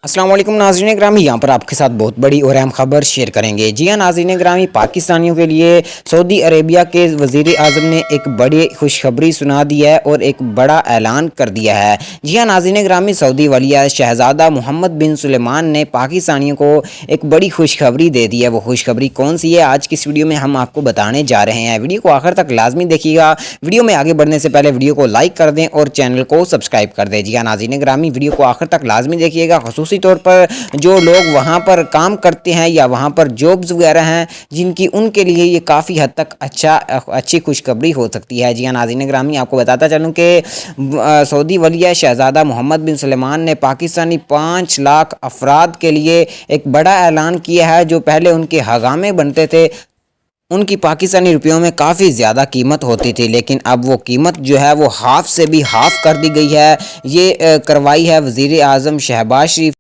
अस्सलाम वालेकुम नाज़रीन ग्रामी, यहाँ पर आपके साथ बहुत बड़ी और अहम खबर शेयर करेंगे। जी हाँ नाज़रीन ग्रामी, पाकिस्तानियों के लिए सऊदी अरेबिया के वज़ीर आज़म ने एक बड़ी खुशखबरी सुना दी है और एक बड़ा ऐलान कर दिया है। जी हाँ नाज़रीन ग्रामी, सऊदी वलिया शहज़ादा मोहम्मद बिन सुलेमान ने पाकिस्तानियों को एक बड़ी खुशखबरी दे दी है। वो खुशखबरी कौन सी है, आज की इस वीडियो में हम आपको बताने जा रहे हैं। वीडियो को आखिर तक लाजमी देखिएगा। वीडियो में आगे बढ़ने से पहले वीडियो को लाइक कर दें और चैनल को सब्सक्राइब कर दें। जी हाँ नाज़रीन ग्रामी, वीडियो को आखिर तक लाजमी देखिएगा। खसूसी तौर पर जो लोग वहाँ पर काम करते हैं या वहाँ पर जॉब्स वगैरह हैं जिनकी, उनके लिए ये काफ़ी हद तक अच्छी खुशखबरी हो सकती है। जी हाँ नाज़रीन ग्रामी, आपको बताता चलूँ कि सऊदी वलिया शहज़ादा मोहम्मद बिन सुलेमान ने पाकिस्तानी 5 लाख अफराद के लिए एक बड़ा ऐलान किया है। जो पहले उनके हगामे बनते थे, उनकी पाकिस्तानी रुपयों में काफ़ी ज़्यादा कीमत होती थी, लेकिन अब वो कीमत जो है वो हाफ़ से भी हाफ़ कर दी गई है। ये करवाई है वज़ीर आज़म शहबाज शरीफ